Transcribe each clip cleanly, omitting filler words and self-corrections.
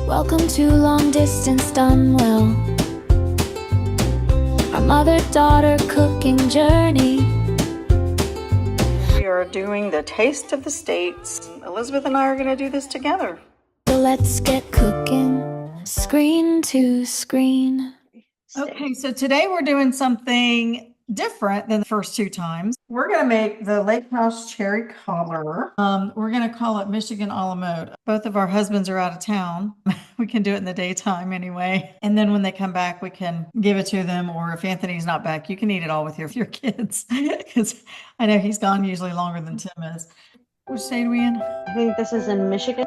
Welcome to Long Distance Done Well, our mother-daughter cooking journey. We are doing the Taste of the States. Elizabeth and I are going to do this together. So let's get cooking, screen to screen. Okay, so today we're doing something different than the first two times. We're going to make the Lake House cherry cobbler. We're going to call it Michigan a la mode. Both of our husbands are out of town. We can do it in the daytime anyway. And then when they come back, we can give it to them. Or if Anthony's not back, you can eat it all with your kids. Because I know he's gone usually longer than Tim is. Which state are we in? I think this is in Michigan.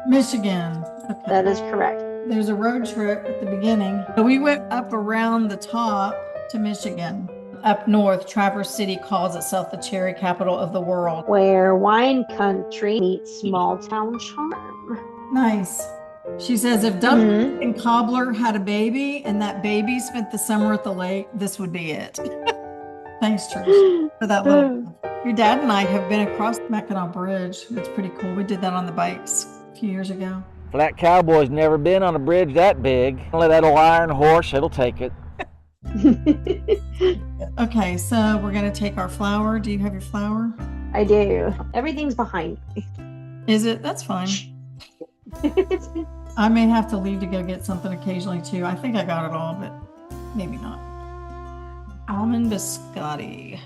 Michigan. Okay. That is correct. There's a road trip at the beginning. We went up around the top to Michigan. Up north, Traverse City calls itself the cherry capital of the world. Where wine country meets small town charm. Nice. She says if Dublin and Cobbler had a baby and that baby spent the summer at the lake, this would be it. Thanks, Trish, for that little. Your dad and I have been across Mackinac Bridge. It's pretty cool. We did that on the bikes a few years ago. Flat Cowboy's never been on a bridge that big. Let that old iron horse, it'll take it. Okay, so we're going to take our flour. Do you have your flour? I do. Everything's behind me. Is it? That's fine. I may have to leave to go get something occasionally too. I think I got it all, but maybe not. Almond biscotti.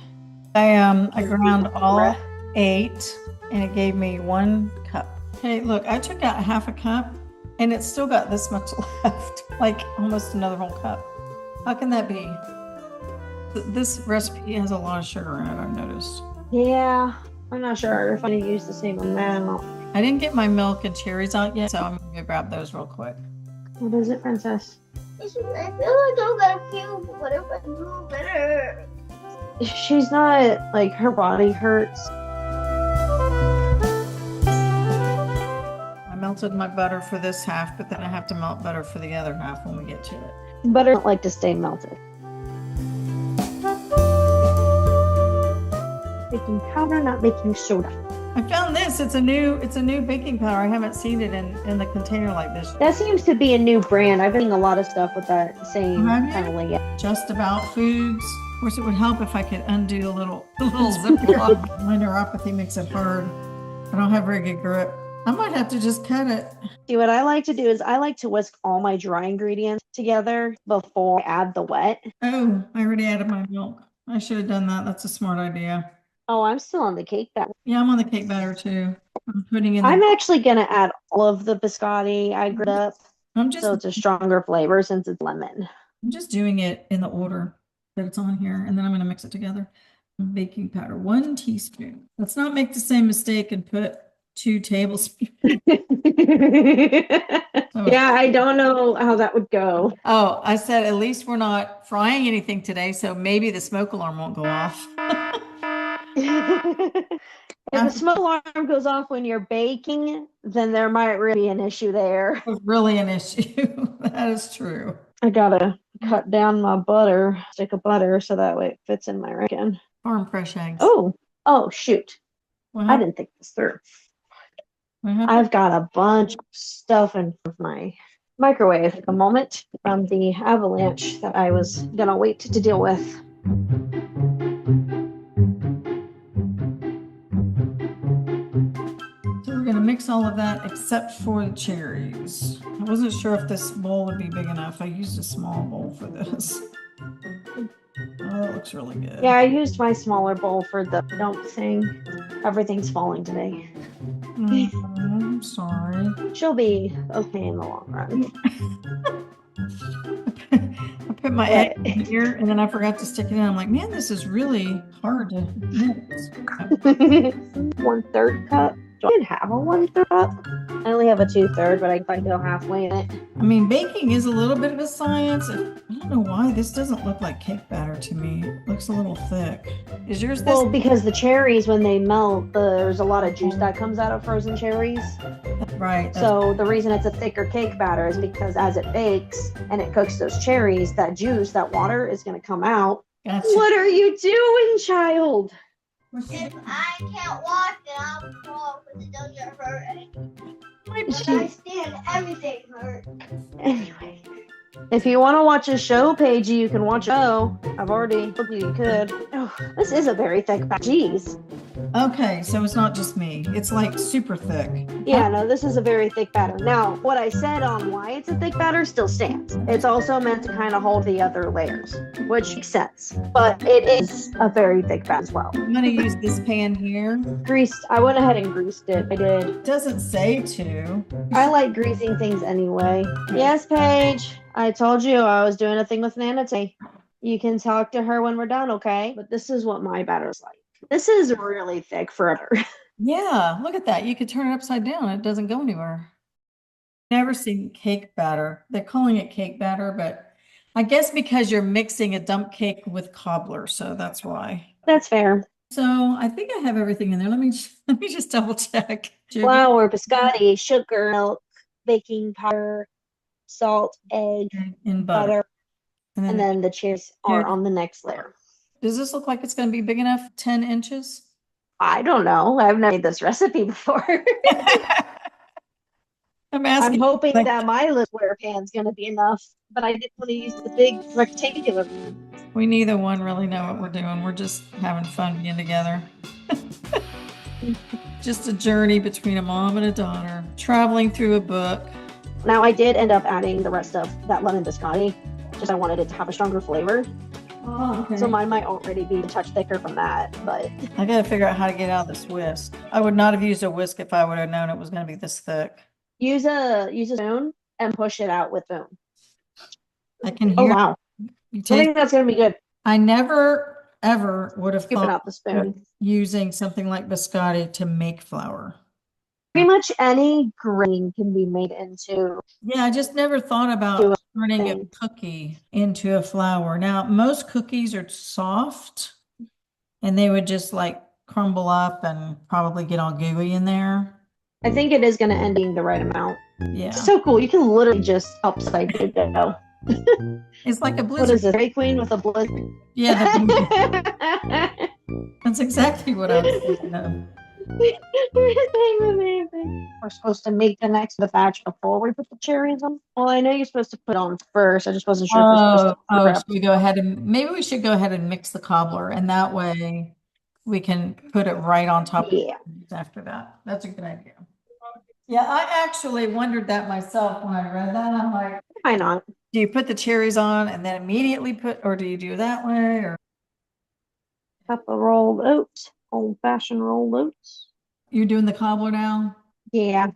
I ground all 8 and it gave me 1 cup. Okay, look, I took out half a cup and it's still got this much left, like almost another whole cup. How can that be? This recipe has a lot of sugar in it, I've noticed. Yeah, I'm not sure if I'm going to use the same amount. I didn't get my milk and cherries out yet, so I'm going to grab those real quick. What is it, Princess? I feel like I'm gonna feel what if I do better. She's not, like, her body hurts. I melted my butter for this half, but then I have to melt butter for the other half when we get to it. Butter don't like to stay melted. Baking powder, not baking soda. I found this. It's a new baking powder. I haven't seen it in the container like this. That seems to be a new brand. I've been seeing a lot of stuff with that same Have you? kind of layout. Just About Foods. Of course, it would help if I could undo the little Ziploc. My neuropathy makes it hard. I don't have very good grip. I might have to just cut it. See, what I like to do is I like to whisk all my dry ingredients together before I add the wet. Oh, I already added my milk. I should have done that. That's a smart idea. Oh, I'm still on the cake batter. Yeah, I'm on the cake batter too. I'm putting in. I'm actually going to add all of the biscotti I grate up. So it's a stronger flavor since it's lemon. I'm just doing it in the order that it's on here, and then I'm going to mix it together. Baking powder, 1 teaspoon. Let's not make the same mistake and put 2 tablespoons. Yeah, I don't know how that would go. Oh, I said at least we're not frying anything today, so maybe the smoke alarm won't go off. If the smoke alarm goes off when you're baking, then there might really be an issue there. It's really an issue. That is true. I gotta cut down my butter, stick of butter, so that way it fits in my rack. Farm fresh eggs. Oh, shoot. I didn't think this through. I've got a bunch of stuff in my microwave at the moment from the avalanche that I was gonna wait to deal with. We're going to mix all of that except for the cherries. I wasn't sure if this bowl would be big enough. I used a small bowl for this. Oh, that looks really good. Yeah, I used my smaller bowl for the don't thing. Everything's falling today. I'm sorry. She'll be okay in the long run. I put my egg in here and then I forgot to stick it in. I'm like, man, this is really hard to mix. 1/3 cup. I didn't have a 1/3 cup. I only have a 2/3, but I can go halfway in it. I mean, baking is a little bit of a science. I don't know why this doesn't look like cake batter to me. It looks a little thick. Is yours this? Well, because the cherries, when they melt, there's a lot of juice that comes out of frozen cherries. Right. So the reason it's a thicker cake batter is because as it bakes and it cooks those cherries, that juice, that water is going to come out. Gotcha. What are you doing, child? If I can't walk, then I'll fall because it doesn't hurt anything. My But I stand everything Anyway, if you want to watch a show, Paige, you can watch a show. I've already told you could. Oh, this is a very thick bag. Jeez. Okay, so it's not just me. It's like super thick. Yeah, no, this is a very thick batter. Now, what I said on why it's a thick batter still stands. It's also meant to kind of hold the other layers, which makes sense. But it is a very thick batter as well. I'm going to use this pan here. Greased. I went ahead and greased it. I did. It doesn't say to. I like greasing things anyway. Yes, Paige. I told you I was doing a thing with Nana today. You can talk to her when we're done, okay? But this is what my batter's like. This is really thick forever. Yeah, look at that. You could turn it upside down. It doesn't go anywhere. Never seen cake batter. They're calling it cake batter, but I guess because you're mixing a dump cake with cobbler, so that's why. That's fair. So I think I have everything in there. Let me just double check. Flour, biscotti, sugar, milk, baking powder, salt, egg, and butter. And then the cherries are on the next layer. Does this look like it's going to be big enough? 10 inches? I don't know. I've never made this recipe before. I'm hoping that my little square pan's going to be enough, but I didn't want to use the big rectangular one. We neither one really know what we're doing. We're just having fun being together. Just a journey between a mom and a daughter, traveling through a book. Now, I did end up adding the rest of that lemon biscotti, just I wanted it to have a stronger flavor. Oh, okay. So mine might already be a touch thicker from that, but I got to figure out how to get out of this whisk. I would not have used a whisk if I would have known it was going to be this thick. use a spoon and push it out with boom. I can hear. Oh wow! You I take, think that's gonna be good. I never ever would have Scooping thought out the spoon. using something like biscotti to make flour. Pretty much any grain can be made into. Yeah, I just never thought about turning a cookie into a flour. Now, most cookies are soft and they would just like crumble up and probably get all gooey in there. I think it is going to end being the right amount. Yeah. It's so cool. You can literally just upside it dough. It's like a What blizzard. is this? Dairy Queen with a blizzard? Yeah, that's exactly what I was thinking of. We're supposed to make the next batch before we put the cherries on. Well, I know you're supposed to put on first. I just wasn't sure if we're supposed to Should we go ahead and maybe we should go ahead and mix the cobbler, and that way we can put it right on top after that. That's a good idea. Yeah, I actually wondered that myself when I read that. I'm like, why not? do you put the cherries on and then immediately put, or do you do that way? Or Cup of rolled oats, old-fashioned rolled oats. you're doing the cobbler now? Yeah,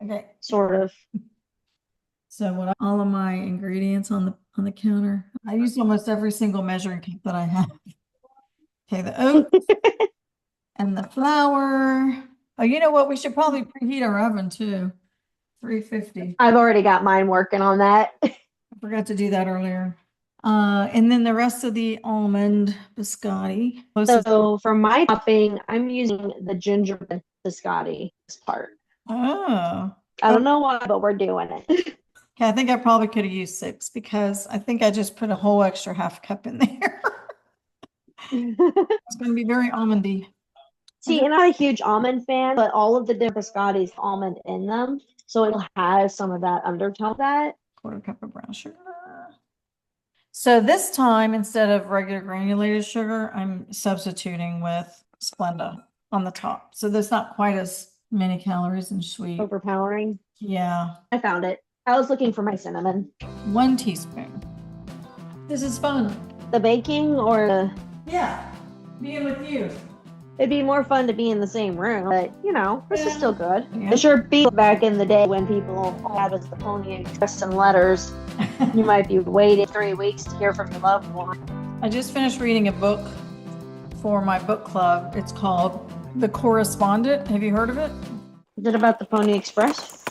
Okay. sort of. So what all of my ingredients on the counter. I used almost every single measuring cup that I have. Okay, the oats and the flour. Oh, you know what? We should probably preheat our oven too. 350. I've already got mine working on that. I forgot to do that earlier. And then the rest of the almond biscotti. So for my topping, I'm using the gingerbread biscotti this part. Oh. I don't know why, but we're doing it. Okay, I think I probably could have used 6 because I think I just put a whole extra half cup in there. It's going to be very almondy. See, I'm not a huge almond fan, but all of the different biscottis have almond in them. So it has some of that undertone of that. 1/4 cup of brown sugar. So this time, instead of regular granulated sugar, I'm substituting with Splenda on the top. So there's not quite as many calories and sweet. Overpowering. Yeah. I found it. I was looking for my cinnamon. 1 teaspoon. This is fun. The baking or the... Yeah. Being with you. It'd be more fun to be in the same room, but you know, this is still good. Yeah. It sure beat back in the day when people all had was the Pony Express and letters. You might be waiting 3 weeks to hear from your loved one. I just finished reading a book for my book club. It's called The Correspondent. Have you heard of it? Is it about the Pony Express?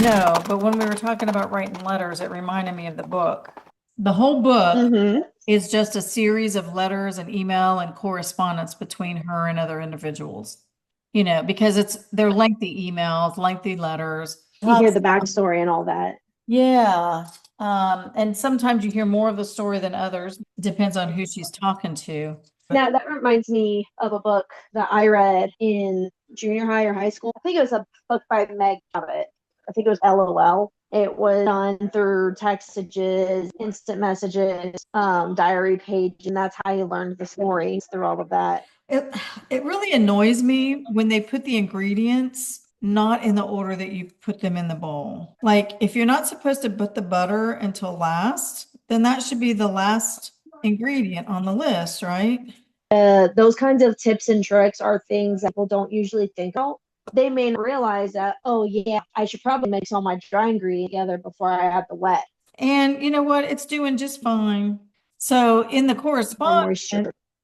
No, but when we were talking about writing letters, it reminded me of the book. The whole book is just a series of letters and email and correspondence between her and other individuals. You know, because they're lengthy emails, lengthy letters. You hear the backstory and all that. Yeah. And sometimes you hear more of the story than others. It depends on who she's talking to. Now, that reminds me of a book that I read in junior high or high school. I think it was a book by Meg Abbott. I think it was LOL. It was done through text messages, instant messages, diary page, and that's how you learned the stories through all of that. It really annoys me when they put the ingredients not in the order that you put them in the bowl. Like if you're not supposed to put the butter until last, then that should be the last ingredient on the list, right? Those kinds of tips and tricks are things that people don't usually think about. They may not realize that, oh yeah, I should probably mix all my dry ingredients together before I add the wet. And you know what? It's doing just fine. So in the correspondence,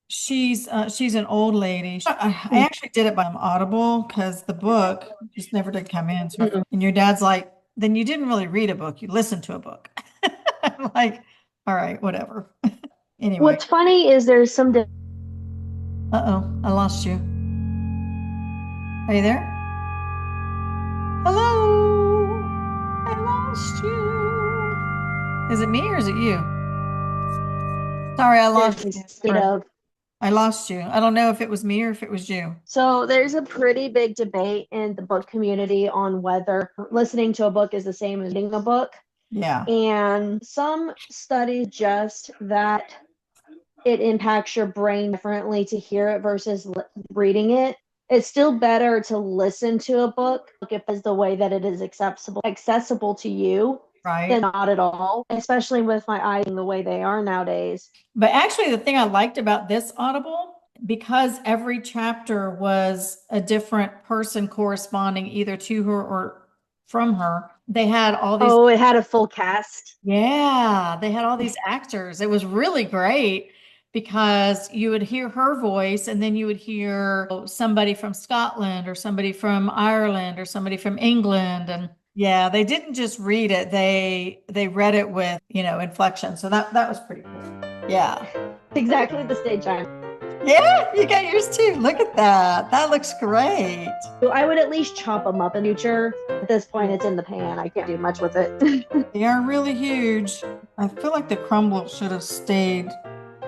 she's an old lady. I actually did it by Audible because the book just never did come in. So, and your dad's like, then you didn't really read a book, you listened to a book. I'm like, all right, whatever. Anyway. What's funny is there's some. Uh-oh, I lost you. Are you there? Hello? I lost you. Is it me or is it you? Sorry, I lost you. I lost you. I don't know if it was me or if it was you. So there's a pretty big debate in the book community on whether listening to a book is the same as reading a book. Yeah. And some studies suggest that it impacts your brain differently to hear it versus reading it. It's still better to listen to a book if it's the way that it is accessible to you, right, than not at all, especially with my eyes the way they are nowadays. But actually, the thing I liked about this Audible, because every chapter was a different person corresponding either to her or from her, they had all these. Oh, it had a full cast. Yeah, they had all these actors. It was really great because you would hear her voice and then you would hear somebody from Scotland or somebody from Ireland or somebody from England. And yeah, they didn't just read it. They read it with, inflection. So that was pretty cool. Yeah. Exactly the stage I'm. Yeah, you got yours too. Look at that. That looks great. I would at least chop them up in the future. At this point, it's in the pan. I can't do much with it. They are really huge. I feel like the crumble should have stayed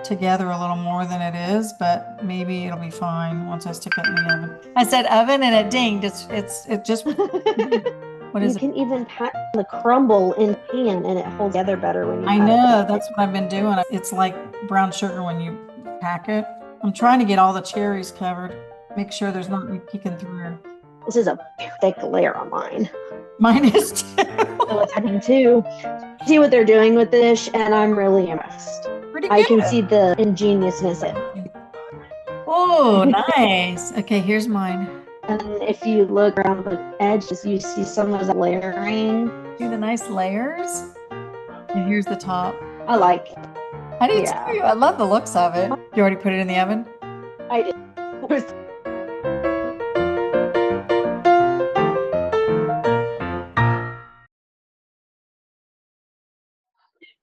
together a little more than it is, but maybe it'll be fine once I stick it in the oven. I said oven and it dinged. It just. What is you can even pack the crumble in pan and it holds together better when you I know, that's what I've been doing. It's like brown sugar when you pack it. I'm trying to get all the cherries covered. Make sure there's not any peeking through. This is a thick layer on mine. Mine is too. So it's having to see what they're doing with the dish, and I'm really impressed. Pretty good. I can see the ingeniousness in it. Oh, nice. Okay, here's mine. And if you look around the edges, you see some of the layering. See the nice layers? And here's the top. I like it. I do too. I love the looks of it. You already put it in the oven? I did.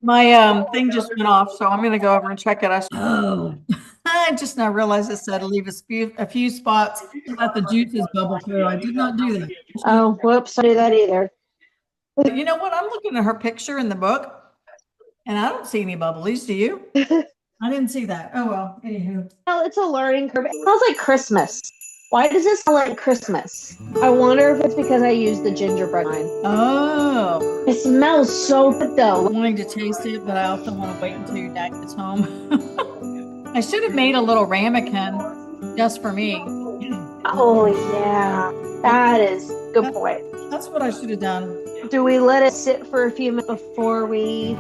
My thing just went off, so I'm going to go over and check it. I just now realized it said leave a few spots to let the juices bubble through. I did not do that. Oh, whoops, I didn't do that either. You know what? I'm looking at her picture in the book, and I don't see any bubblies. Do you? I didn't see that. Oh, well, anywho. Well, it's a learning curve. It smells like Christmas. Why does it smell like Christmas? I wonder if it's because I used the gingerbread wine. Oh. It smells so good, though. I'm wanting to taste it, but I also want to wait until your dad gets home. I should have made a little ramekin just for me. Oh, yeah. That is a good point. That's what I should have done. Do we let it sit for a few minutes before we...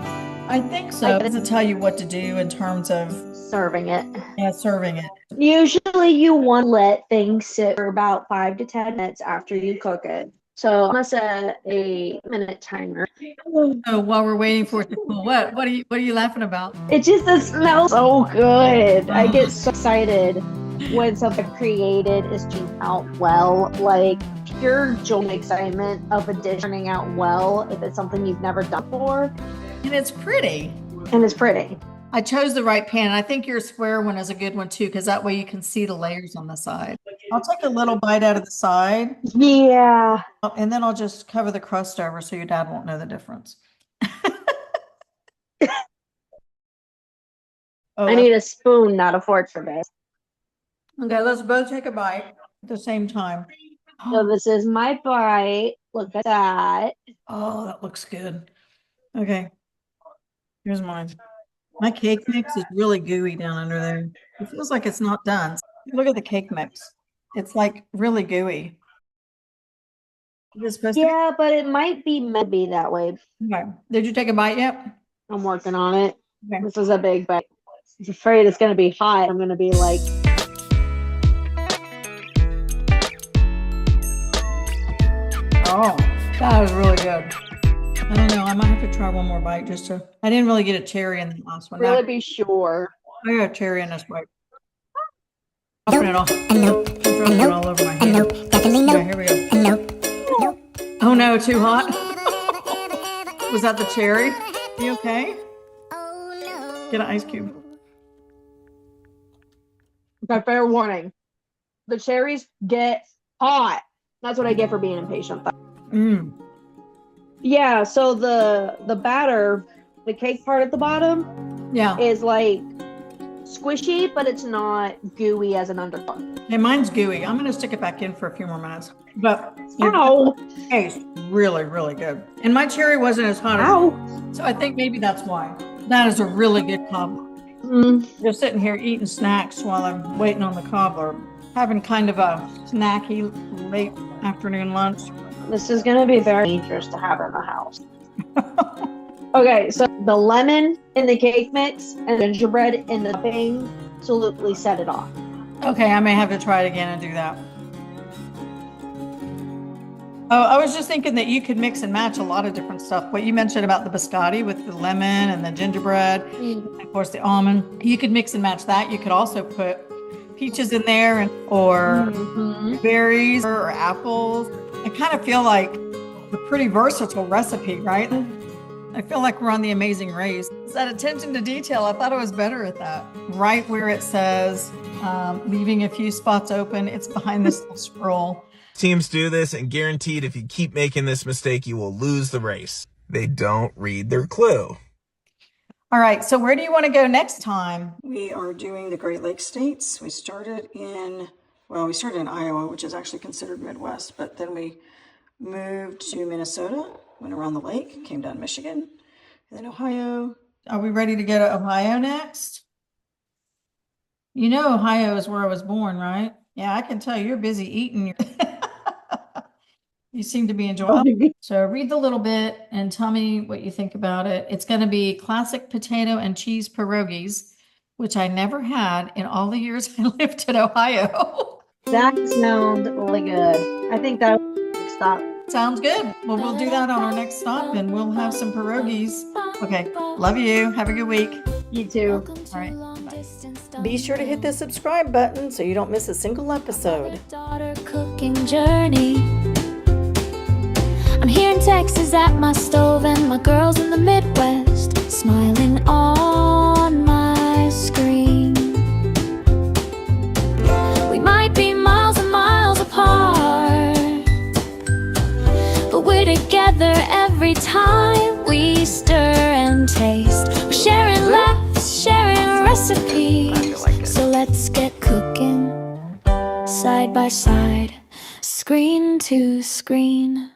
I think so. It doesn't tell you what to do in terms of serving it. Yeah, serving it. Usually you want to let things sit for about 5 to 10 minutes after you cook it. So I'm gonna set a minute timer. So while we're waiting for it to cool, what are you laughing about? It smells so good. I get so excited when something created is turning out well. Like pure joy and excitement of a dish turning out well if it's something you've never done before. And it's pretty. I chose the right pan. And I think your square one is a good one too, because that way you can see the layers on the side. I'll take a little bite out of the side. Yeah. And then I'll just cover the crust over so your dad won't know the difference. I need a spoon, not a fork for this. Okay, let's both take a bite at the same time. So this is my bite. Look at that. Oh, that looks good. Okay. Here's mine. My cake mix is really gooey down under there. It feels like it's not done. Look at the cake mix. It's like really gooey. Is it supposed Yeah, but it might be meant to be that way. to be? Okay. Did you take a bite yet? I'm working on it. Okay. This is a big bite. I'm afraid it's going to be hot. I'm going to be like, Oh, that was really good. I don't know. I might have to try one more bite just to. I didn't really get a cherry in the last one. really be sure. I got a cherry in this bite. Dropping it all. I'm dropping it all over my hand. Okay, here we go. Oh no, too hot. Was that the cherry? You okay? Get an ice cube. Okay, fair warning. The cherries get hot. That's what I get for being impatient. Mm. Yeah, so the batter, the cake part at the bottom Yeah. is like squishy, but it's not gooey as an undercoat. Hey, mine's gooey. I'm gonna stick it back in for a few more minutes. But Ow! it tastes really, really good. And my cherry wasn't as hot as Ow! so I think maybe that's why. That is a really good cobbler. Just sitting here eating snacks while I'm waiting on the cobbler. Having kind of a snacky late afternoon lunch. This is going to be very dangerous to have in the house. Okay, so the lemon in the cake mix and gingerbread in the thing absolutely set it off. Okay, I may have to try it again and do that. Oh, I was just thinking that you could mix and match a lot of different stuff. What you mentioned about the biscotti with the lemon and the gingerbread, and of course the almond. You could mix and match that. You could also put peaches in there or berries or apples. I kind of feel like a pretty versatile recipe, right? I feel like we're on The Amazing Race. It's that attention to detail. I thought I was better at that. Right where it says, leaving a few spots open, it's behind this little scroll. Teams do this, and guaranteed if you keep making this mistake, you will lose the race. They don't read their clue. All right, so where do you want to go next time? We are doing the Great Lakes states. We started in Iowa, which is actually considered Midwest, but then we moved to Minnesota, went around the lake, came down Michigan, and then Ohio. Are we ready to go to Ohio next? You know Ohio is where I was born, right? Yeah, I can tell you're busy eating. You seem to be enjoying it. So read the little bit and tell me what you think about it. It's going to be classic potato and cheese pierogies, which I never had in all the years I lived in Ohio. That sounds really good. I think that would stop. Sounds good. Well, we'll do that on our next stop and we'll have some pierogies. Okay. Love you. Have a good week. You too. All right. Bye. Be sure to hit the subscribe button so you don't miss a single episode. Daughter cooking journey. I'm here in Texas at my stove and my girls in the Midwest smiling on my screen. We might be miles and miles apart, but we're together every time we stir and taste. We're sharing laughs, sharing recipes. So let's get cooking side by side, screen to screen.